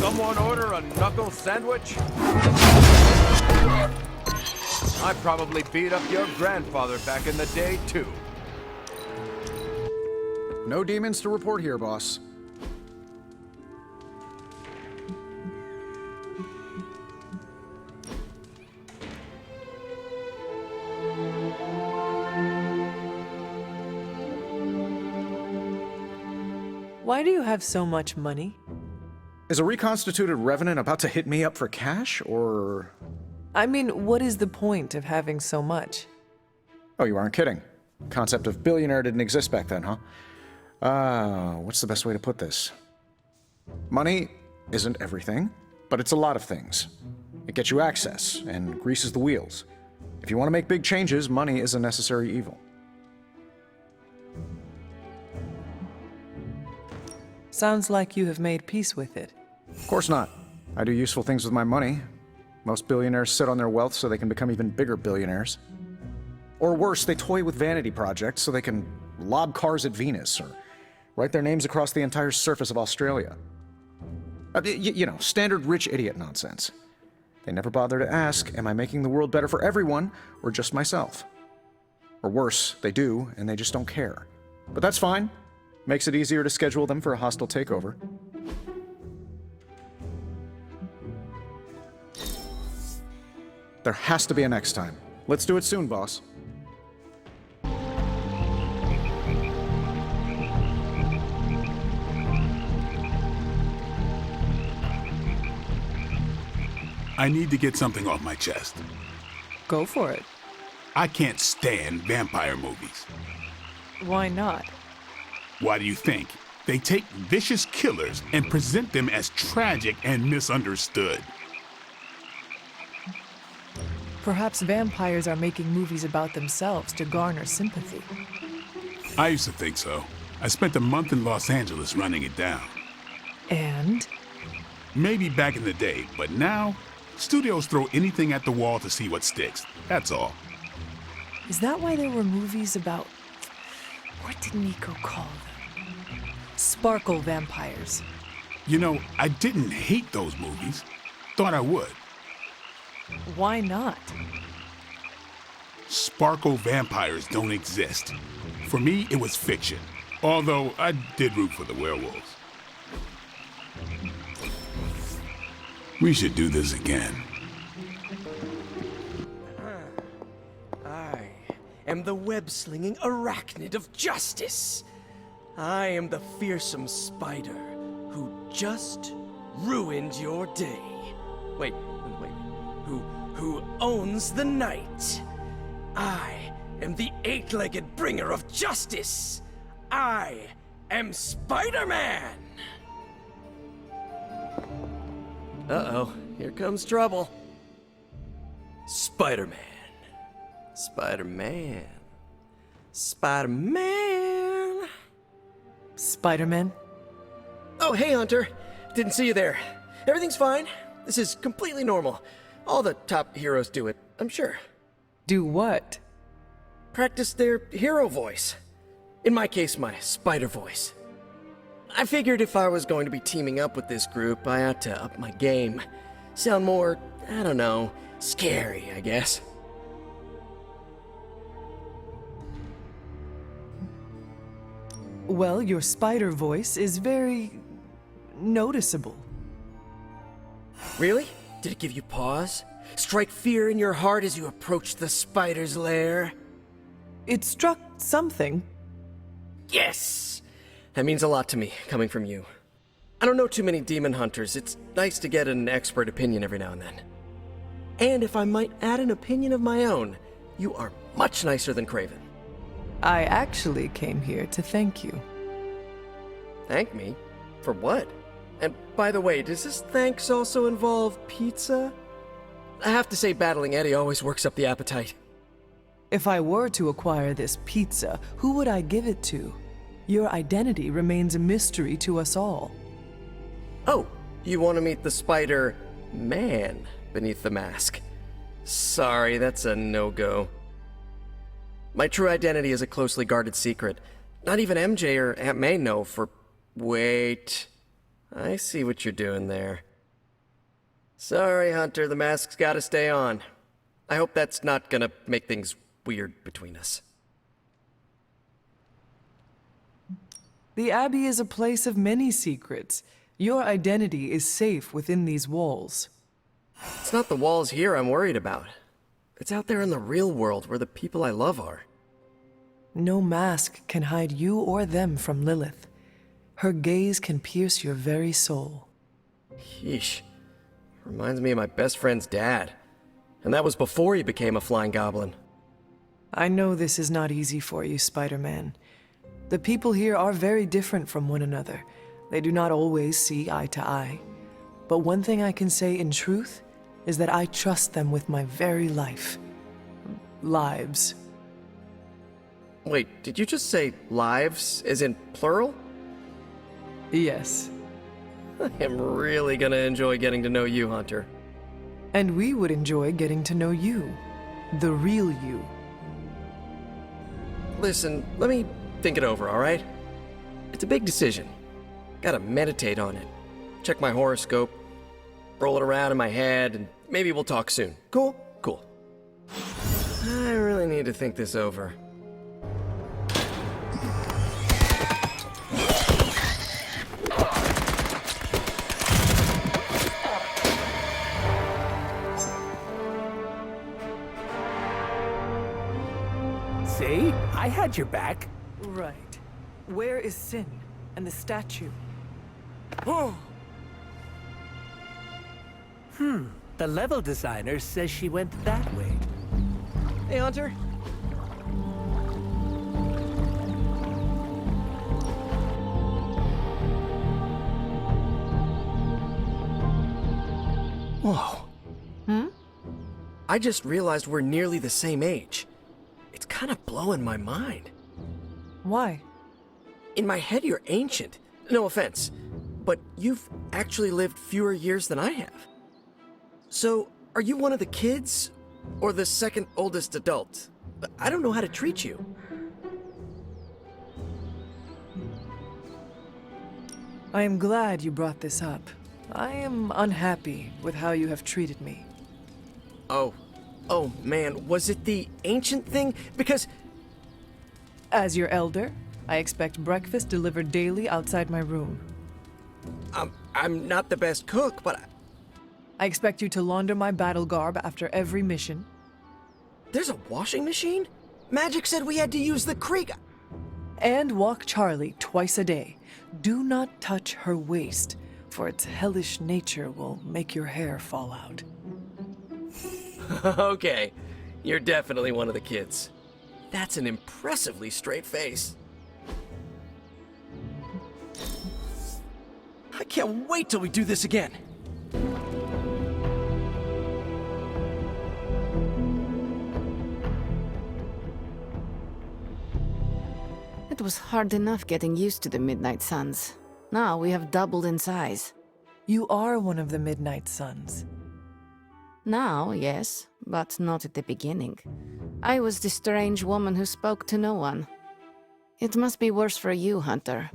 someone order a knuckle sandwich? I probably beat up your grandfather back in the day, too. No demons to report here, boss. Why do you have so much money? Is a reconstituted revenant about to hit me up for cash, or...? I mean, what is the point of having so much? Oh, you aren't kidding. Concept of billionaire didn't exist back then, huh? What's the best way to put this? Money isn't everything, but it's a lot of things. It gets you access and greases the wheels. If you want to make big changes, money is a necessary evil. Sounds like you have made peace with it. Of course not. I do useful things with my money. Most billionaires sit on their wealth so they can become even bigger billionaires. Or worse, they toy with vanity projects so they can lob cars at Venus or write their names across the entire surface of Australia. You know, standard rich idiot nonsense. They never bother to ask, am I making the world better for everyone or just myself? Or worse, they do, and they just don't care. But that's fine. Makes it easier to schedule them for a hostile takeover. There has to be a next time. Let's do it soon, boss. I need to get something off my chest. Go for it. I can't stand vampire movies. Why not? Why do you think? They take vicious killers and present them as tragic and misunderstood. Perhaps vampires are making movies about themselves to garner sympathy. I used to think so. I spent a month in Los Angeles running it down. And? Maybe back in the day, but now, studios throw anything at the wall to see what sticks. That's all. Is that why there were movies about... What did Nico call them? Sparkle vampires. You know, I didn't hate those movies. Thought I would. Why not? Sparkle vampires don't exist. For me, it was fiction. Although, I did root for the werewolves. We should do this again. I am the web-slinging arachnid of justice. I am the fearsome spider who just ruined your day. Wait. Who owns the night? I am the eight-legged bringer of justice. I am Spider-Man! Uh-oh, here comes trouble. Spider-Man. Spider-Man. Spider-Man. Spider-Man? Oh, hey, Hunter. Didn't see you there. Everything's fine. This is completely normal. All the top heroes do it, I'm sure. Do what? Practice their hero voice. In my case, my spider voice. I figured if I was going to be teaming up with this group, I ought to up my game. Sound more, I don't know, scary, I guess. Well, your spider voice is very... noticeable. Really? Did it give you pause? Strike fear in your heart as you approach the spider's lair? It struck something. Yes! That means a lot to me, coming from you. I don't know too many demon hunters. It's nice to get an expert opinion every now and then. And if I might add an opinion of my own, you are much nicer than Craven. I actually came here to thank you. Thank me? For what? And by the way, does this thanks also involve pizza? I have to say battling Eddie always works up the appetite. If I were to acquire this pizza, who would I give it to? Your identity remains a mystery to us all. Oh, you want to meet the Spider-Man beneath the mask? Sorry, that's a no-go. My true identity is a closely guarded secret. Not even MJ or Aunt May know for... Wait... I see what you're doing there. Sorry, Hunter, the mask's gotta stay on. I hope that's not gonna make things weird between us. The Abbey is a place of many secrets. Your identity is safe within these walls. It's not the walls here I'm worried about. It's out there in the real world where the people I love are. No mask can hide you or them from Lilith. Her gaze can pierce your very soul. Yeesh. Reminds me of my best friend's dad. And that was before he became a flying goblin. I know this is not easy for you, Spider-Man. The people here are very different from one another. They do not always see eye to eye. But one thing I can say in truth is that I trust them with my very life. Lives. Wait, did you just say lives, as in plural? Yes. I am really gonna enjoy getting to know you, Hunter. And we would enjoy getting to know you. The real you. Listen, let me think it over, alright? It's a big decision. Gotta meditate on it. Check my horoscope, roll it around in my head, and maybe we'll talk soon. Cool? Cool. I really need to think this over. See? I had your back. Right. Where is Sin and the statue? The level designer says she went that way. Hey, Hunter. Whoa. I just realized we're nearly the same age. It's kind of blowing my mind. Why? In my head, you're ancient. No offense. But you've actually lived fewer years than I have. So, are you one of the kids? Or the second oldest adult? I don't know how to treat you. I am glad you brought this up. I am unhappy with how you have treated me. Oh man, was it the ancient thing? Because As your elder, I expect breakfast delivered daily outside my room. I'm not the best cook, but I expect you to launder my battle garb after every mission. there's a washing machine? Magik said we had to use the creek. And walk Charlie twice a day. Do not touch her waist, for its hellish nature will make your hair fall out. Okay, you're definitely one of the kids. That's an impressively straight face. I can't wait till we do this again. It was hard enough getting used to the Midnight Suns. Now we have doubled in size. You are one of the Midnight Suns. Now, yes, but not at the beginning. I was the strange woman who spoke to no one. It must be worse for you, Hunter.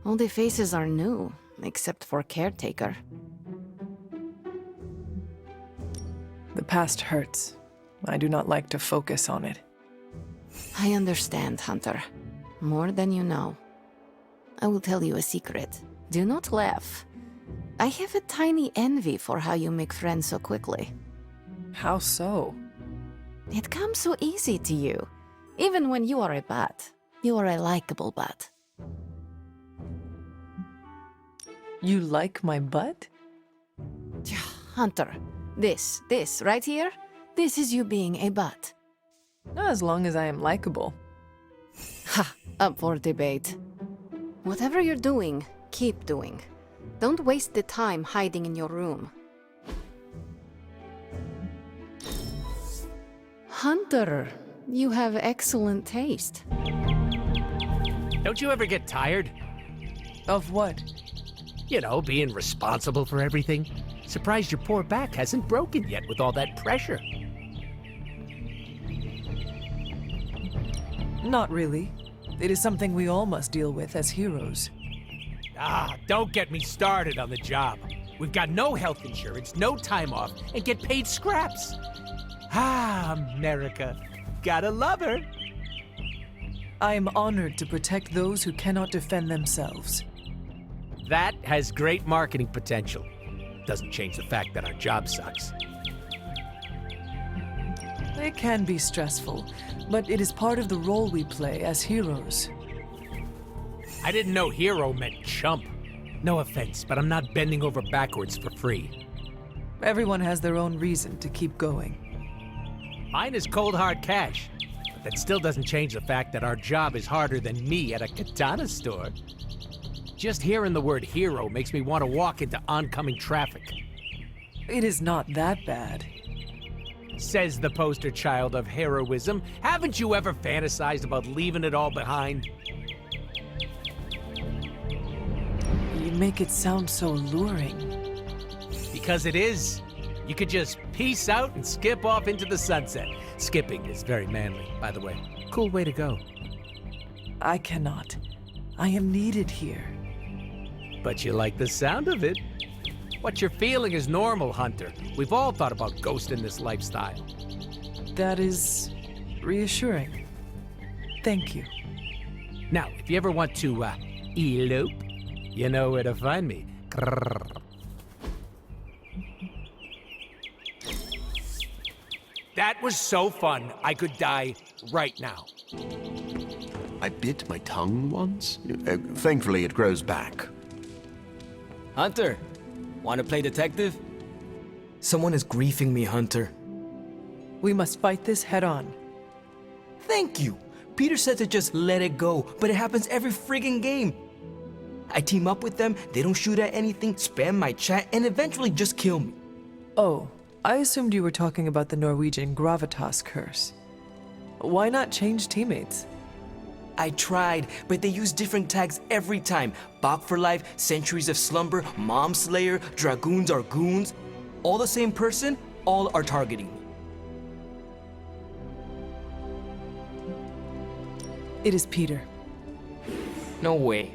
All the faces are new, except for Caretaker. The past hurts. I do not like to focus on it. I understand, Hunter. More than you know. I will tell you a secret. Do not laugh. I have a tiny envy for how you make friends so quickly. How so? It comes so easy to you. Even when you are a bat. You are a likable bat. You like my butt? Hunter, this right here, this is you being a bat. As long as I am likable. Ha! Up for debate. Whatever you're doing, keep doing. Don't waste the time hiding in your room. Hunter, you have excellent taste. Don't you ever get tired? Of what? You know, being responsible for everything. Surprised your poor back hasn't broken yet with all that pressure. Not really. It is something we all must deal with as heroes. Ah, don't get me started on the job. We've got no health insurance, no time off, and get paid scraps. Ah, America. Gotta love her. I am honored to protect those who cannot defend themselves. That has great marketing potential. Doesn't change the fact that our job sucks. It can be stressful, but it is part of the role we play as heroes. I didn't know hero meant chump. No offense, but I'm not bending over backwards for free. Everyone has their own reason to keep going. Mine is cold hard cash, but that still doesn't change the fact that our job is harder than me at a katana store. Just hearing the word hero makes me want to walk into oncoming traffic. It is not that bad. Says the poster child of heroism. Haven't you ever fantasized about leaving it all behind? You make it sound so alluring. Because it is. You could just peace out and skip off into the sunset. Skipping is very manly, by the way. Cool way to go. I cannot. I am needed here. But you like the sound of it. What you're feeling is normal, Hunter. We've all thought about ghosting this lifestyle. That is reassuring. Thank you. Now, if you ever want to, elope, you know where to find me. Grrr. That was so fun, I could die right now. I bit my tongue once. Thankfully, it grows back. Hunter, want to play detective? Someone is griefing me, Hunter. We must fight this head on. Thank you. Peter said to just let it go, but it happens every friggin' game. I team up with them, they don't shoot at anything, spam my chat, and eventually just kill me. Oh, I assumed you were talking about the Norwegian gravitas curse. Why not change teammates? I tried, but they use different tags every time. Bach for life, Centuries of Slumber, Mom Slayer, Dragoons are goons. All the same person, all are targeting me. It is Peter. No way.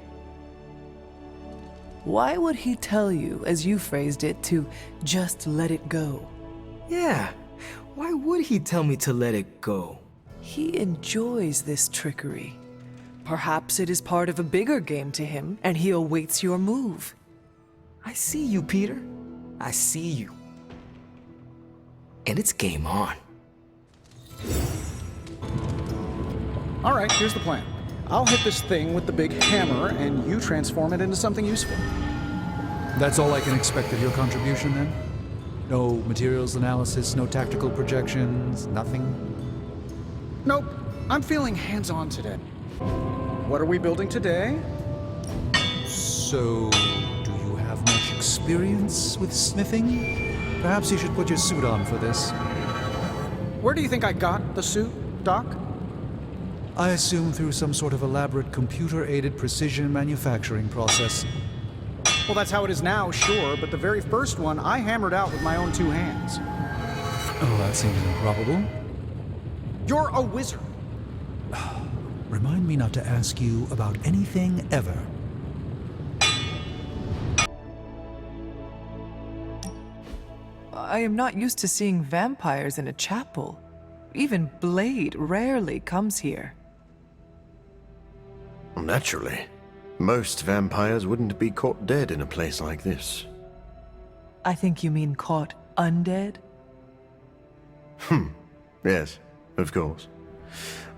Why would he tell you, as you phrased it, to just let it go? Yeah, why would he tell me to let it go? He enjoys this trickery. Perhaps it is part of a bigger game to him, and he awaits your move. I see you, Peter. I see you. And it's game on. All right, here's the plan. I'll hit this thing with the big hammer, and you transform it into something useful. That's all I can expect of your contribution, then? No materials analysis, no tactical projections, nothing? Nope, I'm feeling hands-on today. What are we building today? So, do you have much experience with smithing? Perhaps you should put your suit on for this. Where do you think I got the suit, Doc? I assume through some sort of elaborate computer-aided precision manufacturing process. Well, that's how it is now, sure, but the very first one I hammered out with my own two hands. Oh, that seems improbable. You're a wizard. Remind me not to ask you about anything ever. I am not used to seeing vampires in a chapel. Even Blade rarely comes here. Naturally. Most vampires wouldn't be caught dead in a place like this. I think you mean caught undead? Yes, of course.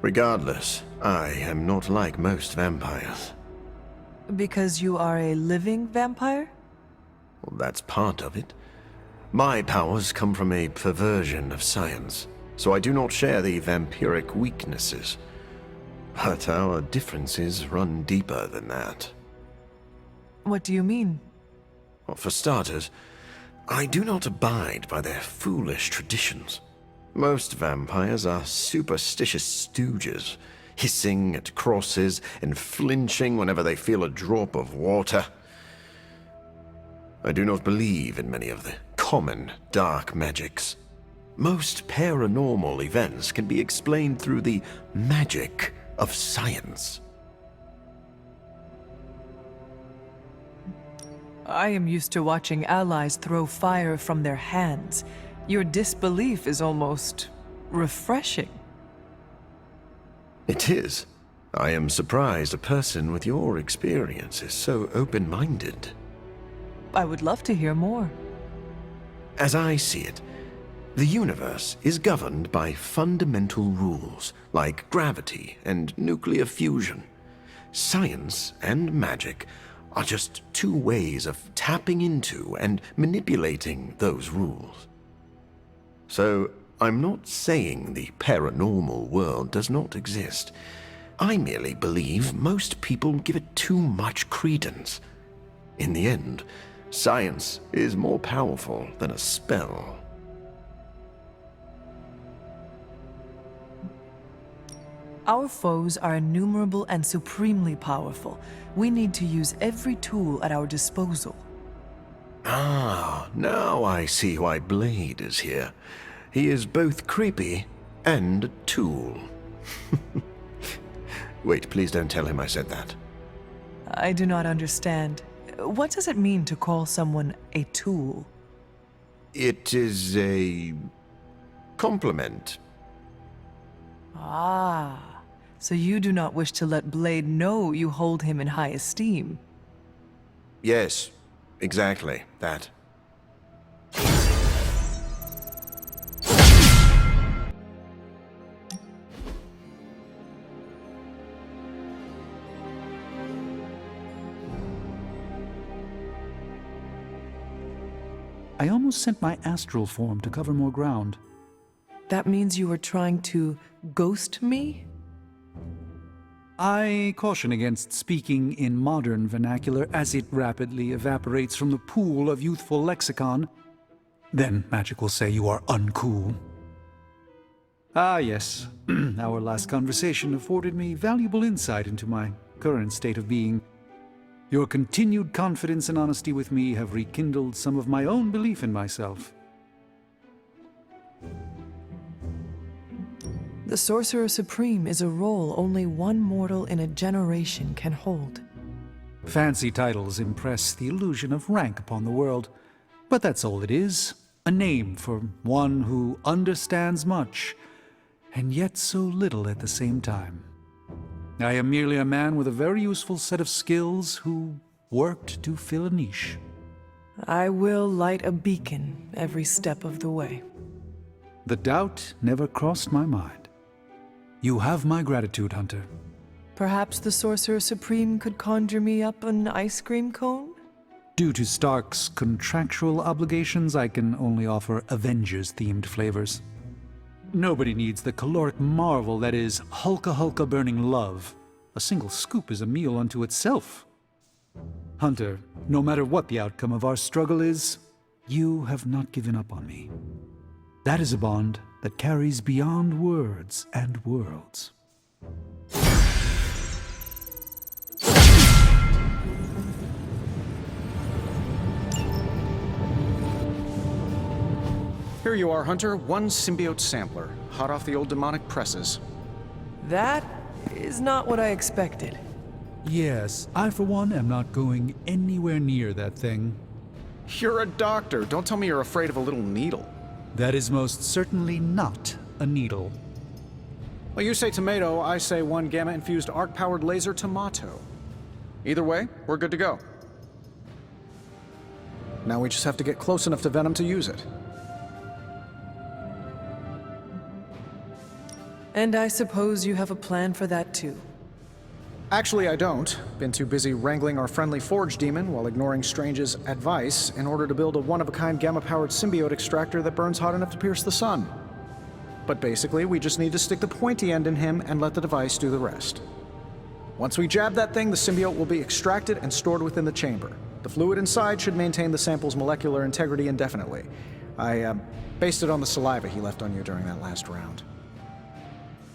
Regardless, I am not like most vampires. Because you are a living vampire? Well, that's part of it. My powers come from a perversion of science, so I do not share the vampiric weaknesses. But our differences run deeper than that. What do you mean? Well, for starters, I do not abide by their foolish traditions. Most vampires are superstitious stooges, hissing at crosses and flinching whenever they feel a drop of water. I do not believe in many of the common dark magics. Most paranormal events can be explained through the magic of science. I am used to watching allies throw fire from their hands. Your disbelief is almost refreshing. It is. I am surprised a person with your experience is so open-minded. I would love to hear more. As I see it, the universe is governed by fundamental rules like gravity and nuclear fusion. Science and magic are just two ways of tapping into and manipulating those rules. So, I'm not saying the paranormal world does not exist. I merely believe most people give it too much credence. In the end, science is more powerful than a spell. Our foes are innumerable and supremely powerful. We need to use every tool at our disposal. Ah, now I see why Blade is here. He is both creepy and a tool. Wait, please don't tell him I said that. I do not understand. What does it mean to call someone a tool? It is a compliment. Ah, so you do not wish to let Blade know you hold him in high esteem. Yes, exactly that. I almost sent my astral form to cover more ground. That means you were trying to ghost me? I caution against speaking in modern vernacular as it rapidly evaporates from the pool of youthful lexicon. Then Magik will say you are uncool. Ah, yes. Our last conversation afforded me valuable insight into my current state of being. Your continued confidence and honesty with me have rekindled some of my own belief in myself. The Sorcerer Supreme is a role only one mortal in a generation can hold. Fancy titles impress the illusion of rank upon the world, but that's all it is. A name for one who understands much, and yet so little at the same time. I am merely a man with a very useful set of skills who worked to fill a niche. I will light a beacon every step of the way. The doubt never crossed my mind. You have my gratitude, Hunter. Perhaps the Sorcerer Supreme could conjure me up an ice cream cone? Due to Stark's contractual obligations, I can only offer Avengers-themed flavors. Nobody needs the caloric marvel that is Hulka burning love. A single scoop is a meal unto itself. Hunter, no matter what the outcome of our struggle is, you have not given up on me. That is a bond that carries beyond words and worlds. Here you are, Hunter. One symbiote sampler, hot off the old demonic presses. That is not what I expected. Yes, I for one am not going anywhere near that thing. You're a doctor. Don't tell me you're afraid of a little needle. That is most certainly not a needle. Well, you say tomato, I say one gamma-infused arc-powered laser tomato. Either way, we're good to go. Now we just have to get close enough to Venom to use it. And I suppose you have a plan for that too. Actually, I don't. Been too busy wrangling our friendly Forge demon while ignoring Strange's advice in order to build a one-of-a-kind gamma-powered symbiote extractor that burns hot enough to pierce the sun. But basically, we just need to stick the pointy end in him and let the device do the rest. Once we jab that thing, the symbiote will be extracted and stored within the chamber. The fluid inside should maintain the sample's molecular integrity indefinitely. I based it on the saliva he left on you during that last round.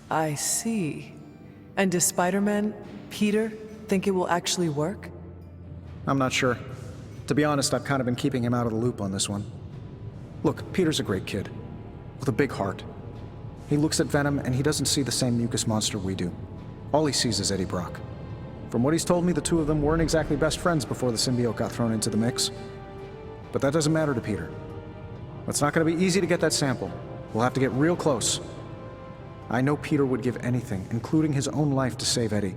I see. And does Spider-Man, Peter, think it will actually work? I'm not sure. To be honest, I've kind of been keeping him out of the loop on this one. Look, Peter's a great kid, with a big heart. He looks at Venom and he doesn't see the same mucus monster we do. All he sees is Eddie Brock. From what he's told me, the two of them weren't exactly best friends before the symbiote got thrown into the mix. But that doesn't matter to Peter. It's not going to be easy to get that sample. We'll have to get real close. I know Peter would give anything, including his own life, to save Eddie.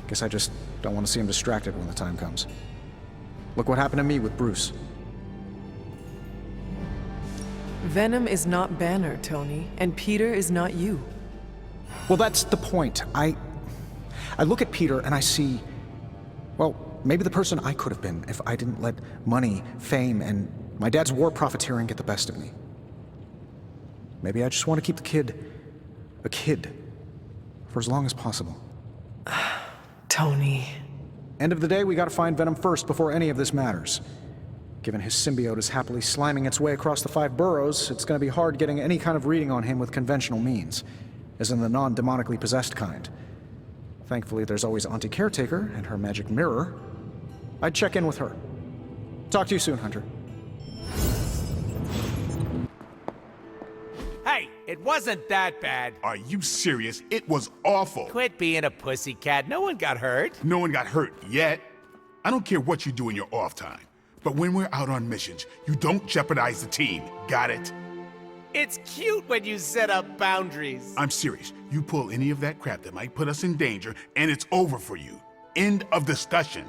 Guess I just don't want to see him distracted when the time comes. Look what happened to me with Bruce. Venom is not Banner, Tony, and Peter is not you. Well, that's the point. I look at Peter and I see, well, maybe the person I could have been if I didn't let money, fame, and my dad's war profiteering get the best of me. Maybe I just want to keep the kid a kid for as long as possible. Tony. End of the day, we gotta find Venom first before any of this matters. Given his symbiote is happily sliming its way across the 5 boroughs, it's gonna be hard getting any kind of reading on him with conventional means, as in the non-demonically possessed kind. Thankfully, there's always Auntie Caretaker and her magic mirror. I'd check in with her. Talk to you soon, Hunter. Hey, it wasn't that bad. Are you serious? It was awful. Quit being a pussycat. No one got hurt. No one got hurt yet. I don't care what you do in your off time, but when we're out on missions, you don't jeopardize the team. Got it? It's cute when you set up boundaries. I'm serious. You pull any of that crap that might put us in danger, and it's over for you. End of discussion.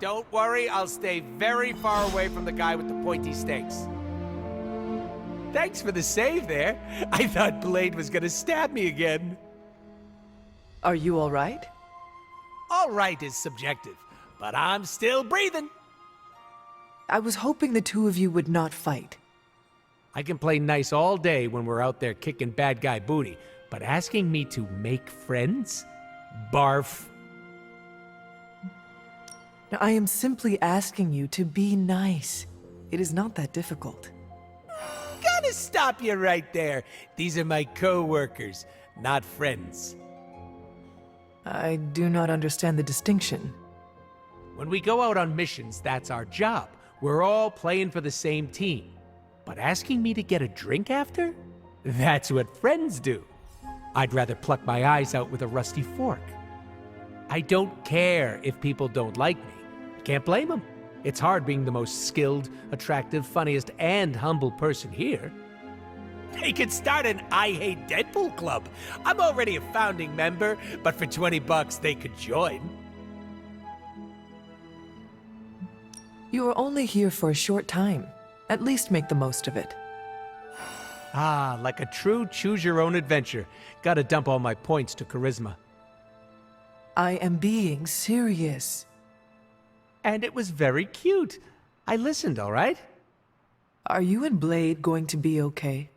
Don't worry, I'll stay very far away from the guy with the pointy stakes. Thanks for the save there. I thought Blade was gonna stab me again. Are you all right? All right is subjective, but I'm still breathing. I was hoping the two of you would not fight. I can play nice all day when we're out there kicking bad guy booty, but asking me to make friends? Barf. Now, I am simply asking you to be nice. It is not that difficult. Gotta stop you right there. These are my co-workers, not friends. I do not understand the distinction. When we go out on missions, that's our job. We're all playing for the same team. But asking me to get a drink after? That's what friends do. I'd rather pluck my eyes out with a rusty fork. I don't care if people don't like me. Can't blame them. It's hard being the most skilled, attractive, funniest, and humble person here. They could start an I Hate Deadpool club. I'm already a founding member, but for $20 they could join. You are only here for a short time. At least make the most of it. Ah, like a true choose-your-own adventure. Gotta dump all my points to charisma. I am being serious. And it was very cute. I listened, all right? Are you and Blade going to be okay?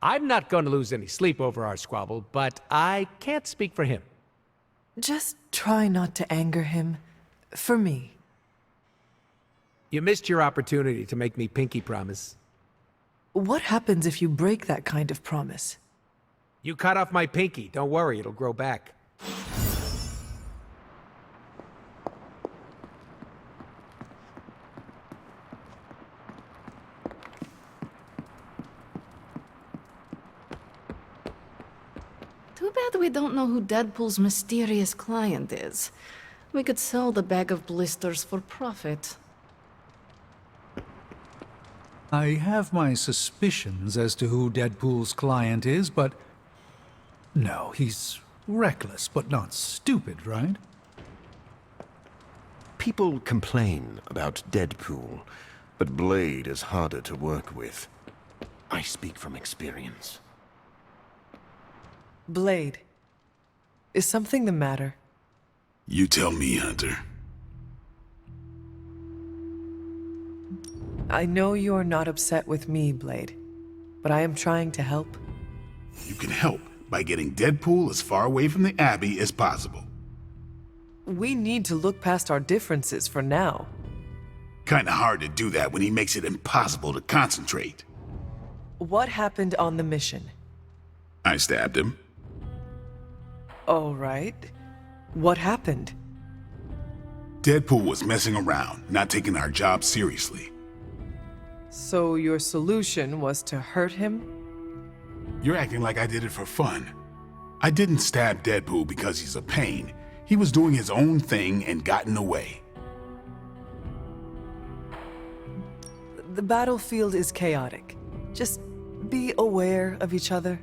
I'm not going to lose any sleep over our squabble, but I can't speak for him. Just try not to anger him. For me. You missed your opportunity to make me pinky promise. What happens if you break that kind of promise? You cut off my pinky. Don't worry, it'll grow back. Too bad we don't know who Deadpool's mysterious client is. We could sell the bag of blisters for profit. I have my suspicions as to who Deadpool's client is, but... No, he's reckless, but not stupid, right? People complain about Deadpool, but Blade is harder to work with. I speak from experience. Blade. Is something the matter? You tell me, Hunter. I know you're not upset with me, Blade, but I am trying to help. You can help by getting Deadpool as far away from the Abbey as possible. We need to look past our differences for now. Kinda hard to do that when he makes it impossible to concentrate. What happened on the mission? I stabbed him. All right. What happened? Deadpool was messing around, not taking our job seriously. So your solution was to hurt him? You're acting like I did it for fun. I didn't stab Deadpool because he's a pain. He was doing his own thing and got in the way. The battlefield is chaotic. Just be aware of each other.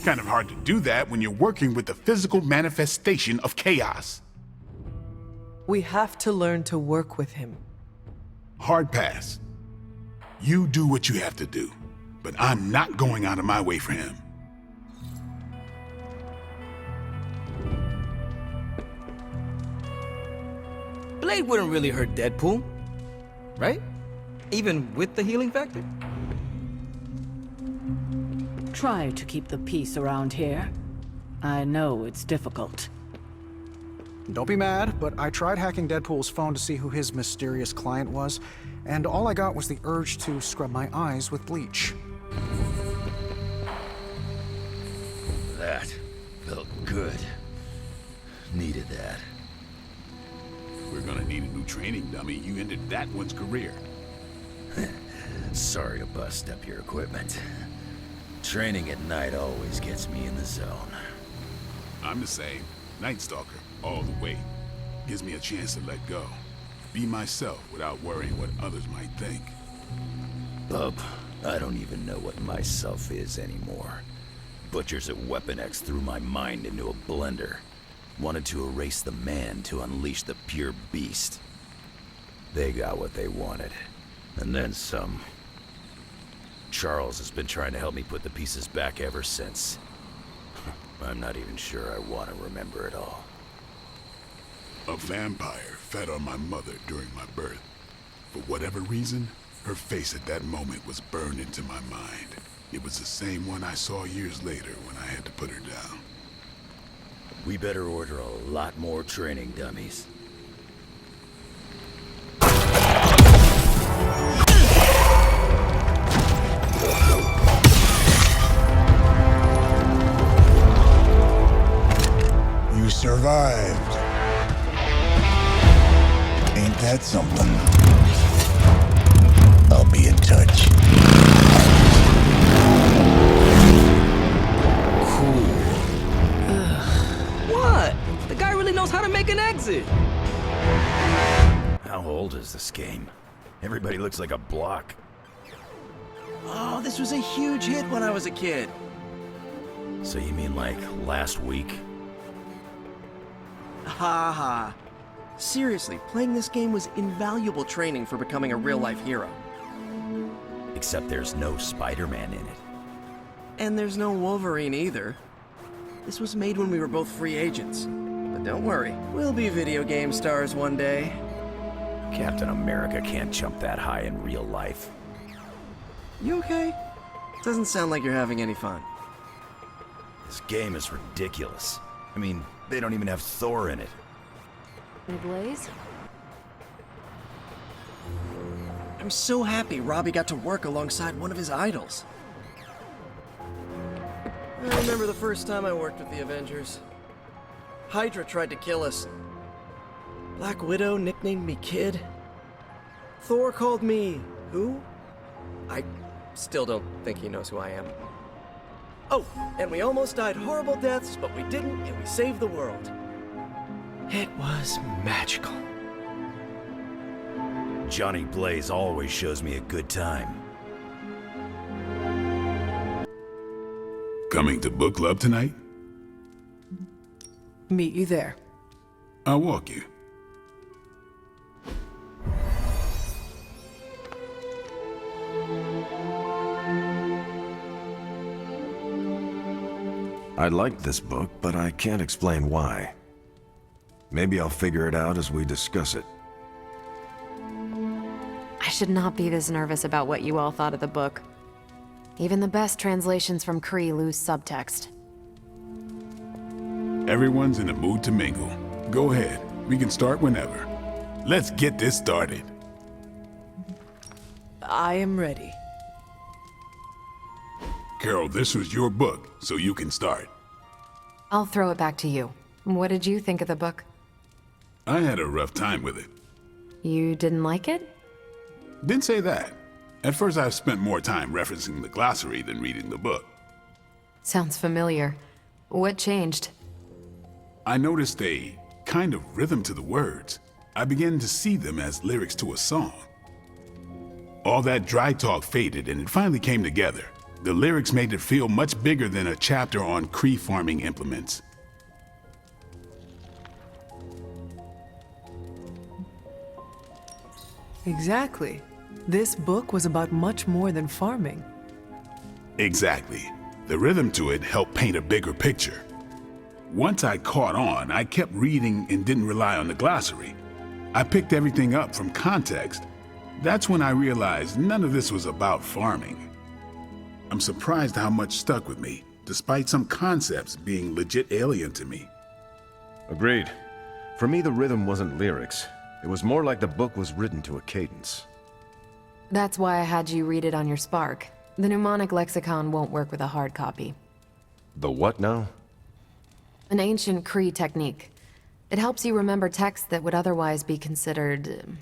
Kind of hard to do that when you're working with the physical manifestation of chaos. We have to learn to work with him. Hard pass. You do what you have to do, but I'm not going out of my way for him. Blade wouldn't really hurt Deadpool, right? Even with the healing factor? Try to keep the peace around here. I know it's difficult. Don't be mad, but I tried hacking Deadpool's phone to see who his mysterious client was, and all I got was the urge to scrub my eyes with bleach. That felt good. Needed that. We're gonna need a new training dummy. You ended that one's career. Sorry to bust up your equipment. Training at night always gets me in the zone. I'm the same. Night Stalker, all the way. Gives me a chance to let go. Be myself without worrying what others might think. Bub, I don't even know what myself is anymore. Butchers at Weapon X threw my mind into a blender. Wanted to erase the man to unleash the pure beast. They got what they wanted. And then some. Charles has been trying to help me put the pieces back ever since. I'm not even sure I want to remember it all. A vampire fed on my mother during my birth. For whatever reason, her face at that moment was burned into my mind. It was the same one I saw years later when I had to put her down. We better order a lot more training dummies. You survived. Ain't that something? I'll be in touch. What? The guy really knows how to make an exit. How old is this game? Everybody looks like a block. Oh, this was a huge hit when I was a kid. So you mean like last week? Ha ha. Seriously, playing this game was invaluable training for becoming a real-life hero. Except there's no Spider-Man in it. And there's no Wolverine either. This was made when we were both free agents. But don't worry, we'll be video game stars one day. Captain America can't jump that high in real life. You okay? Doesn't sound like you're having any fun. This game is ridiculous. I mean, they don't even have Thor in it. Blaze? I'm so happy Robbie got to work alongside one of his idols. I remember the first time I worked with the Avengers. Hydra tried to kill us. Black Widow nicknamed me Kid. Thor called me... who? I still don't think he knows who I am. Oh, and we almost died horrible deaths, but we didn't, and we saved the world. It was magical. Johnny Blaze always shows me a good time. Coming to book club tonight? Meet you there. I'll walk you. I liked this book, but I can't explain why. Maybe I'll figure it out as we discuss it. I should not be this nervous about what you all thought of the book. Even the best translations from Kree lose subtext. Everyone's in the mood to mingle. Go ahead. We can start whenever. Let's get this started. I am ready. Carol, this was your book, so you can start. I'll throw it back to you. What did you think of the book? I had a rough time with it. You didn't like it? Didn't say that. At first I spent more time referencing the glossary than reading the book. Sounds familiar. What changed? I noticed a kind of rhythm to the words. I began to see them as lyrics to a song. All that dry talk faded and it finally came together. The lyrics made it feel much bigger than a chapter on Kree farming implements. Exactly. This book was about much more than farming. Exactly. The rhythm to it helped paint a bigger picture. Once I caught on, I kept reading and didn't rely on the glossary. I picked everything up from context. That's when I realized none of this was about farming. I'm surprised how much stuck with me, despite some concepts being legit alien to me. Agreed. For me, the rhythm wasn't lyrics. It was more like the book was written to a cadence. That's why I had you read it on your Spark. The mnemonic lexicon won't work with a hard copy. The what now? An ancient Kree technique. It helps you remember texts that would otherwise be considered...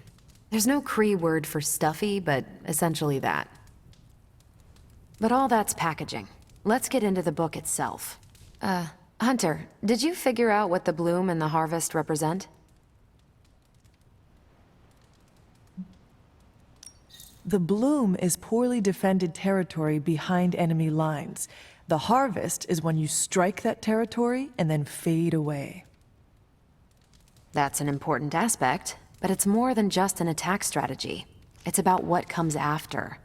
There's no Kree word for stuffy, but essentially that. But all that's packaging. Let's get into the book itself. Hunter, did you figure out what the bloom and the harvest represent? The bloom is poorly defended territory behind enemy lines. The harvest is when you strike that territory and then fade away. That's an important aspect, but it's more than just an attack strategy. It's about what comes after.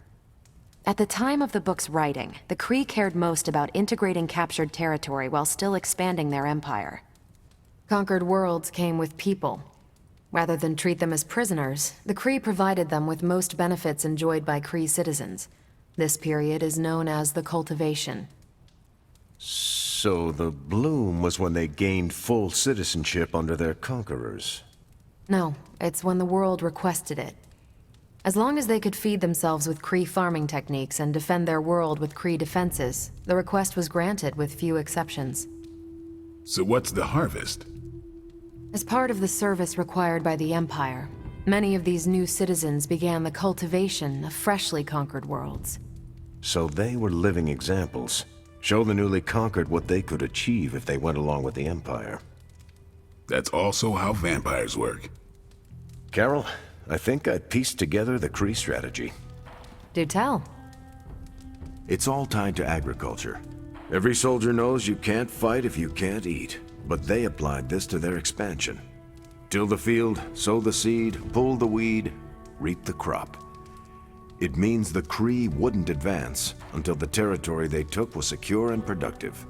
At the time of the book's writing, the Kree cared most about integrating captured territory while still expanding their empire. Conquered worlds came with people. Rather than treat them as prisoners, the Kree provided them with most benefits enjoyed by Kree citizens. This period is known as the cultivation. So the bloom was when they gained full citizenship under their conquerors. No, it's when the world requested it. As long as they could feed themselves with Kree farming techniques and defend their world with Kree defenses, the request was granted with few exceptions. So what's the harvest? As part of the service required by the Empire, many of these new citizens began the cultivation of freshly conquered worlds. So they were living examples. Show the newly conquered what they could achieve if they went along with the Empire. That's also how vampires work. Carol, I think I pieced together the Kree strategy. Do tell. It's all tied to agriculture. Every soldier knows you can't fight if you can't eat, but they applied this to their expansion. Till the field, sow the seed, pull the weed, reap the crop. It means the Kree wouldn't advance until the territory they took was secure and productive.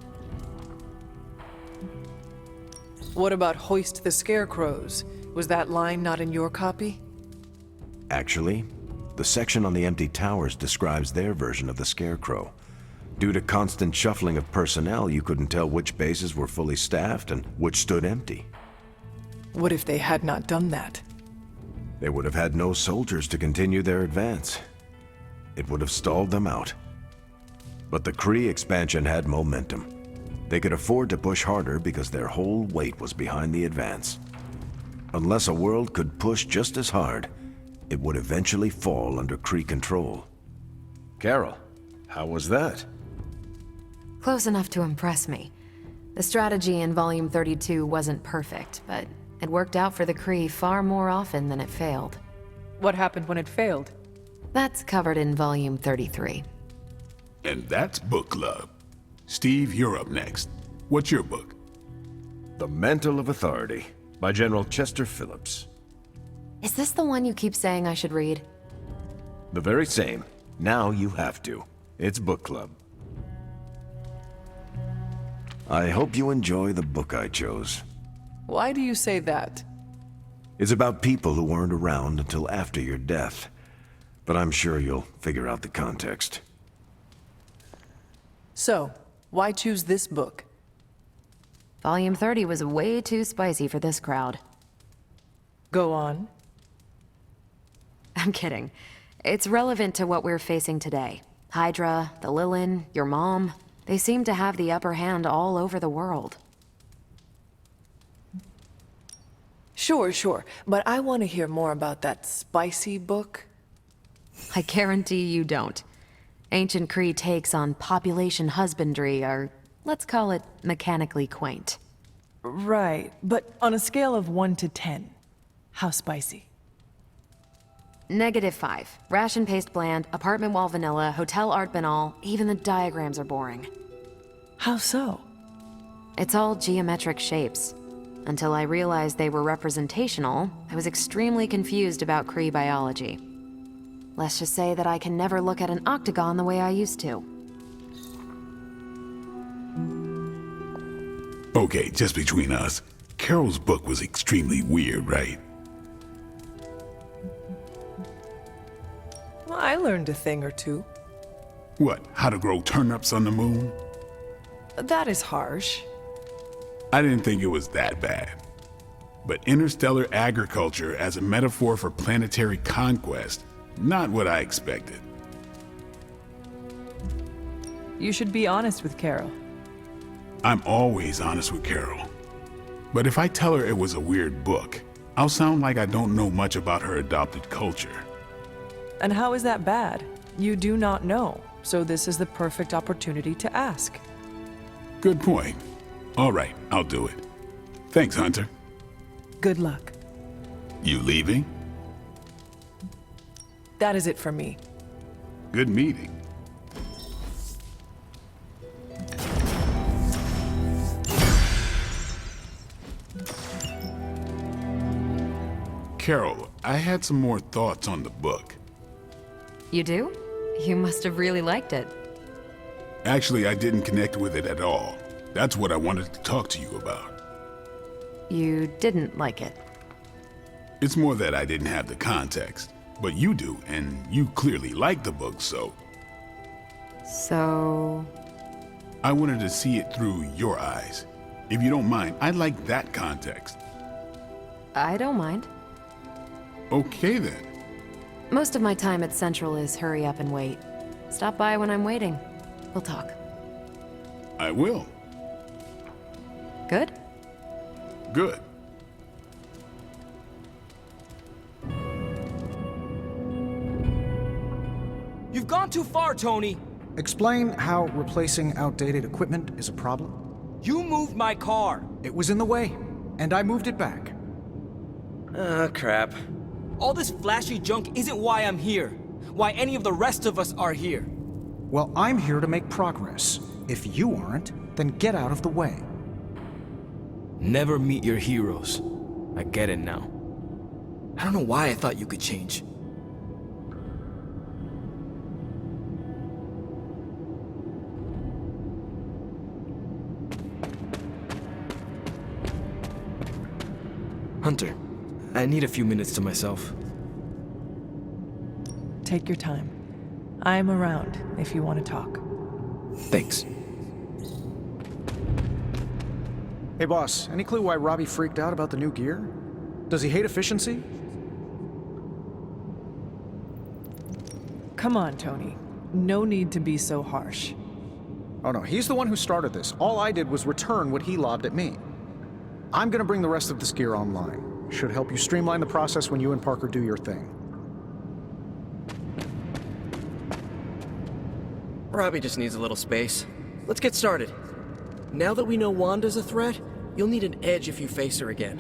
What about hoist the scarecrows? Was that line not in your copy? Actually, the section on the empty towers describes their version of the Scarecrow. Due to constant shuffling of personnel, you couldn't tell which bases were fully staffed and which stood empty. What if they had not done that? They would have had no soldiers to continue their advance. It would have stalled them out. But the Kree expansion had momentum. They could afford to push harder because their whole weight was behind the advance. Unless a world could push just as hard, it would eventually fall under Kree control. Carol, how was that? Close enough to impress me. The strategy in Volume 32 wasn't perfect, but it worked out for the Kree far more often than it failed. What happened when it failed? That's covered in Volume 33. And that's Book Club. Steve, you're up next. What's your book? The Mantle of Authority, by General Chester Phillips. Is this the one you keep saying I should read? The very same. Now you have to. It's book club. I hope you enjoy the book I chose. Why do you say that? It's about people who weren't around until after your death. But I'm sure you'll figure out the context. So, why choose this book? Volume 30 was way too spicy for this crowd. Go on. I'm kidding. It's relevant to what we're facing today. Hydra, the Lilin, your mom, they seem to have the upper hand all over the world. Sure, but I want to hear more about that spicy book. I guarantee you don't. Ancient Kree takes on population husbandry are, let's call it, mechanically quaint. Right, but on a scale of 1 to 10, how spicy? -5. Ration paste bland, apartment wall vanilla, hotel art banal, even the diagrams are boring. How so? It's all geometric shapes. Until I realized they were representational, I was extremely confused about Kree biology. Let's just say that I can never look at an octagon the way I used to. Okay, just between us, Carol's book was extremely weird, right? Well, I learned a thing or two. What, how to grow turnips on the moon? That is harsh. I didn't think it was that bad. But interstellar agriculture as a metaphor for planetary conquest, not what I expected. You should be honest with Carol. I'm always honest with Carol. But if I tell her it was a weird book, I'll sound like I don't know much about her adopted culture. And how is that bad? You do not know, so this is the perfect opportunity to ask. Good point. All right, I'll do it. Thanks, Hunter. Good luck. You leaving? That is it for me. Good meeting. Carol, I had some more thoughts on the book. You do? You must have really liked it. Actually, I didn't connect with it at all. That's what I wanted to talk to you about. You didn't like it. It's more that I didn't have the context. But you do, and you clearly like the book, so... So... I wanted to see it through your eyes. If you don't mind, I'd like that context. I don't mind. Okay, then. Most of my time at Central is hurry up and wait. Stop by when I'm waiting. We'll talk. I will. Good? Good. You've gone too far, Tony! Explain how replacing outdated equipment is a problem. You moved my car! It was in the way, and I moved it back. Crap. All this flashy junk isn't why I'm here. Why any of the rest of us are here. Well, I'm here to make progress. If you aren't, then get out of the way. Never meet your heroes. I get it now. I don't know why I thought you could change. Hunter, I need a few minutes to myself. Take your time. I am around if you want to talk. Thanks. Hey boss, any clue why Robbie freaked out about the new gear? Does he hate efficiency? Come on, Tony. No need to be so harsh. Oh no, he's the one who started this. All I did was return what he lobbed at me. I'm gonna bring the rest of this gear online. Should help you streamline the process when you and Parker do your thing. Robbie just needs a little space. Let's get started. Now that we know Wanda's a threat, you'll need an edge if you face her again.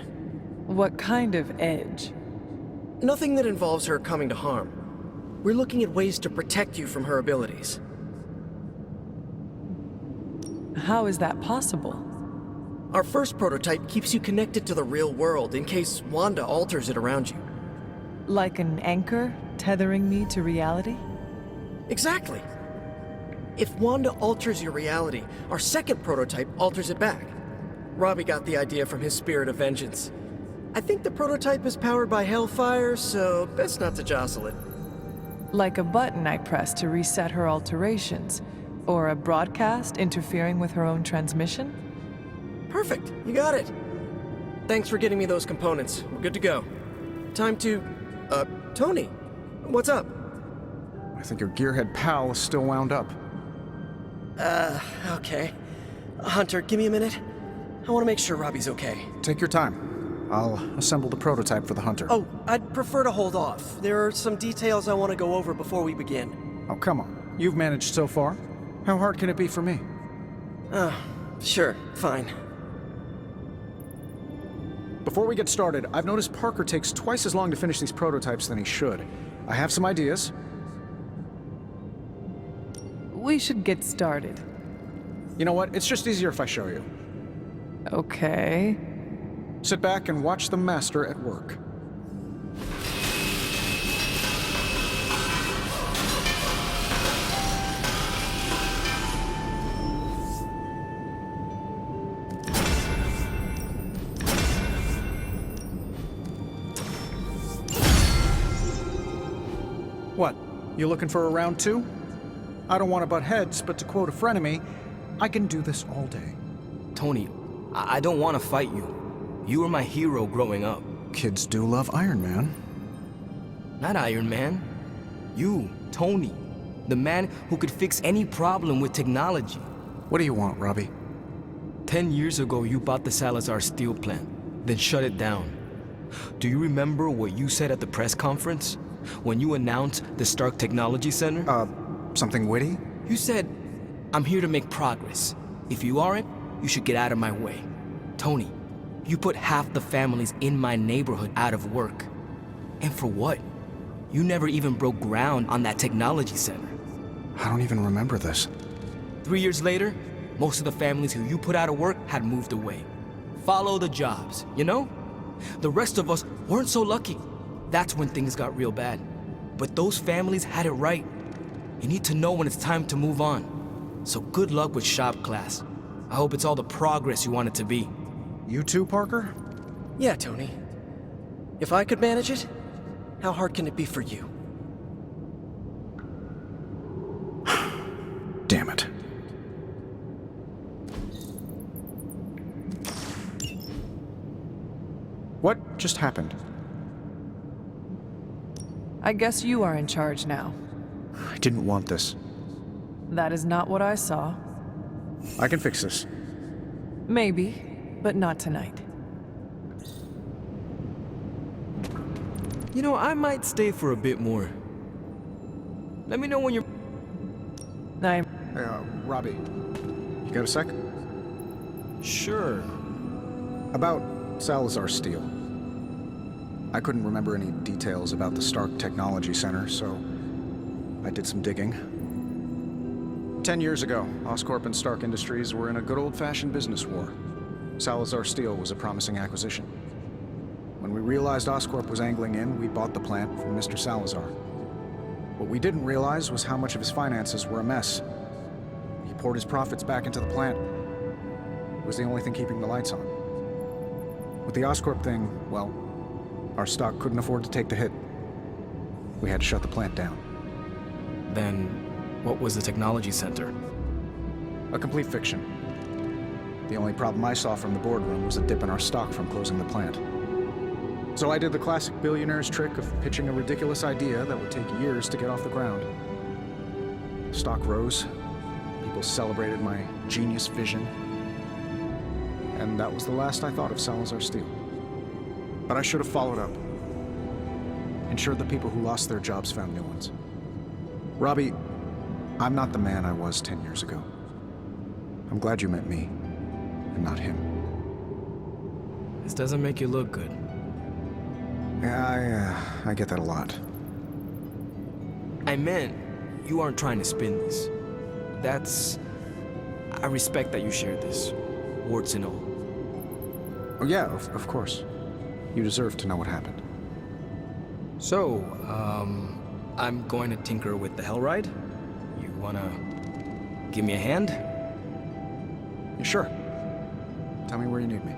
What kind of edge? Nothing that involves her coming to harm. We're looking at ways to protect you from her abilities. How is that possible? Our first prototype keeps you connected to the real world in case Wanda alters it around you. Like an anchor tethering me to reality? Exactly. If Wanda alters your reality, our second prototype alters it back. Robbie got the idea from his spirit of vengeance. I think the prototype is powered by Hellfire, so best not to jostle it. Like a button I press to reset her alterations, or a broadcast interfering with her own transmission? Perfect, you got it. Thanks for getting me those components. We're good to go. Time to... Tony, what's up? I think your gearhead pal is still wound up. Okay. Hunter, give me a minute. I want to make sure Robbie's okay. Take your time. I'll assemble the prototype for the Hunter. Oh, I'd prefer to hold off. There are some details I want to go over before we begin. Oh, come on. You've managed so far. How hard can it be for me? Sure, fine. Before we get started, I've noticed Parker takes twice as long to finish these prototypes than he should. I have some ideas. We should get started. You know what? It's just easier if I show you. Okay. Sit back and watch the master at work. What? You looking for a round two? I don't want to butt heads, but to quote a frenemy, I can do this all day. Tony, I don't want to fight you. You were my hero growing up. Kids do love Iron Man. Not Iron Man. You, Tony. The man who could fix any problem with technology. What do you want, Robbie? 10 years ago, you bought the Salazar steel plant, then shut it down. Do you remember what you said at the press conference? When you announced the Stark Technology Center? Something witty? You said, I'm here to make progress. If you aren't, you should get out of my way. Tony, you put half the families in my neighborhood out of work. And for what? You never even broke ground on that technology center. I don't even remember this. 3 years later, most of the families who you put out of work had moved away. Follow the jobs, you know? The rest of us weren't so lucky. That's when things got real bad. But those families had it right. You need to know when it's time to move on. So good luck with shop class. I hope it's all the progress you want it to be. You too, Parker? Yeah, Tony. If I could manage it, how hard can it be for you? Damn it. What just happened? I guess you are in charge now. I didn't want this. That is not what I saw. I can fix this. Maybe, but not tonight. You know, I might stay for a bit more. Let me know when you're... I'm... Hey, Robbie. You got a sec? Sure. About Salazar Steel. I couldn't remember any details about the Stark Technology Center, so I did some digging. 10 years ago, Oscorp and Stark Industries were in a good old-fashioned business war. Salazar Steel was a promising acquisition. When we realized Oscorp was angling in, we bought the plant from Mr. Salazar. What we didn't realize was how much of his finances were a mess. He poured his profits back into the plant. It was the only thing keeping the lights on. With the Oscorp thing, well, our stock couldn't afford to take the hit. We had to shut the plant down. Then, what was the technology center? A complete fiction. The only problem I saw from the boardroom was a dip in our stock from closing the plant. So I did the classic billionaire's trick of pitching a ridiculous idea that would take years to get off the ground. Stock rose. People celebrated my genius vision. And that was the last I thought of Salazar Steel. But I should have followed up. Ensured the people who lost their jobs found new ones. Robbie, I'm not the man I was 10 years ago. I'm glad you met me, and not him. This doesn't make you look good. Yeah, I get that a lot. I meant, you aren't trying to spin this. I respect that you shared this, warts and all. Oh yeah, of course. You deserve to know what happened. So, I'm going to tinker with the Hellride. You wanna give me a hand? Yeah, sure. Tell me where you need me.